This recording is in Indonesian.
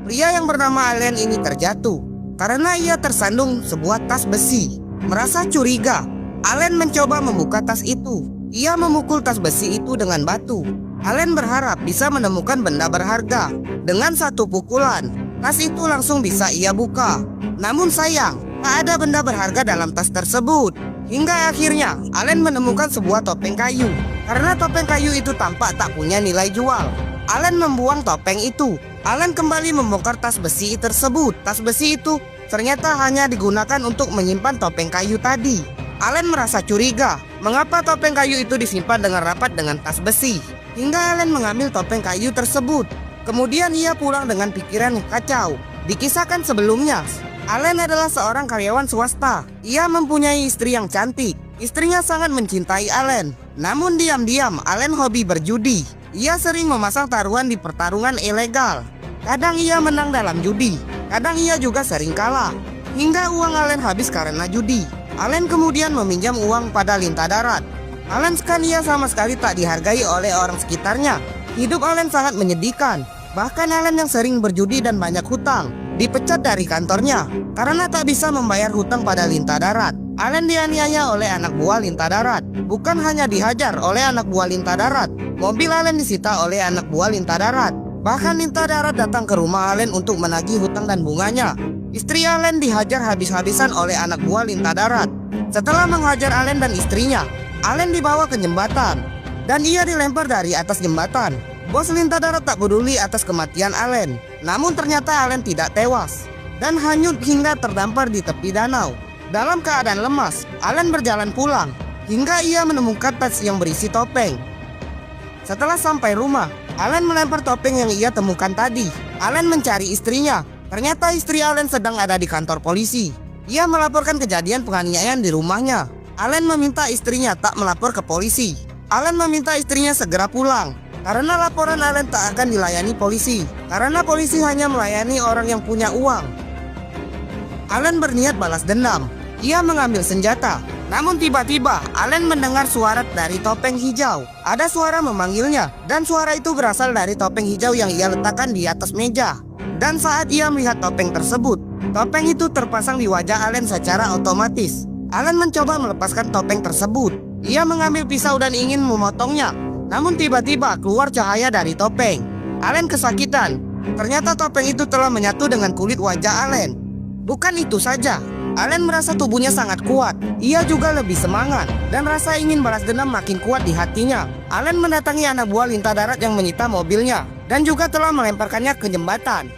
Pria yang bernama Allen ini terjatuh karena ia tersandung sebuah tas besi. Merasa curiga, Allen mencoba membuka tas itu. Ia memukul tas besi itu dengan batu. Allen berharap bisa menemukan benda berharga. Dengan satu pukulan, tas itu langsung bisa ia buka. Namun sayang, tak ada benda berharga dalam tas tersebut. Hingga akhirnya Allen menemukan sebuah topeng kayu. Karena topeng kayu itu tampak tak punya nilai jual, Allen membuang topeng itu. Allen kembali membongkar tas besi tersebut. Tas besi itu ternyata hanya digunakan untuk menyimpan topeng kayu tadi. Allen merasa curiga, mengapa topeng kayu itu disimpan dengan rapat dengan tas besi. Hingga Allen mengambil topeng kayu tersebut. Kemudian ia pulang dengan pikiran yang kacau. Dikisahkan sebelumnya, Allen adalah seorang karyawan swasta. Ia mempunyai istri yang cantik. Istrinya sangat mencintai Allen. Namun diam-diam Allen hobi berjudi. Ia sering memasang taruhan di pertarungan ilegal. Kadang ia menang dalam judi, kadang ia juga sering kalah. Hingga uang Allen habis karena judi. Allen kemudian meminjam uang pada lintah darat. Allen sekali sama sekali tak dihargai oleh orang sekitarnya. Hidup Allen sangat menyedihkan. Bahkan Allen yang sering berjudi dan banyak hutang dipecat dari kantornya karena tak bisa membayar hutang pada lintah darat. Allen dianiaya oleh anak buah lintah darat. Bukan hanya dihajar oleh anak buah lintah darat, mobil Allen disita oleh anak buah lintah darat. Bahkan lintah darat datang ke rumah Allen untuk menagih hutang dan bunganya. Istri Allen dihajar habis-habisan oleh anak buah lintah darat. Setelah menghajar Allen dan istrinya, Allen dibawa ke jembatan dan ia dilempar dari atas jembatan. Bos lintah darat tak peduli atas kematian Allen. Namun ternyata Allen tidak tewas dan hanyut hingga terdampar di tepi danau. Dalam keadaan lemas, Allen berjalan pulang hingga ia menemukan tas yang berisi topeng. Setelah sampai rumah, Allen melempar topeng yang ia temukan tadi. Allen mencari istrinya. Ternyata istri Allen sedang ada di kantor polisi. Ia melaporkan kejadian penganiayaan di rumahnya. Allen meminta istrinya tak melapor ke polisi. Allen meminta istrinya segera pulang karena laporan Allen tak akan dilayani polisi, karena polisi hanya melayani orang yang punya uang. Allen berniat balas dendam. Ia mengambil senjata. Namun tiba-tiba Allen mendengar suara dari topeng hijau. Ada suara memanggilnya, dan suara itu berasal dari topeng hijau yang ia letakkan di atas meja. Dan saat ia melihat topeng tersebut, topeng itu terpasang di wajah Allen secara otomatis. Allen mencoba melepaskan topeng tersebut. Ia mengambil pisau dan ingin memotongnya. Namun tiba-tiba keluar cahaya dari topeng. Allen kesakitan. Ternyata topeng itu telah menyatu dengan kulit wajah Allen. Bukan itu saja, Allen merasa tubuhnya sangat kuat. Ia juga lebih semangat dan rasa ingin balas dendam makin kuat di hatinya. Allen mendatangi anak buah lintah darat yang menyita mobilnya dan juga telah melemparkannya ke jembatan.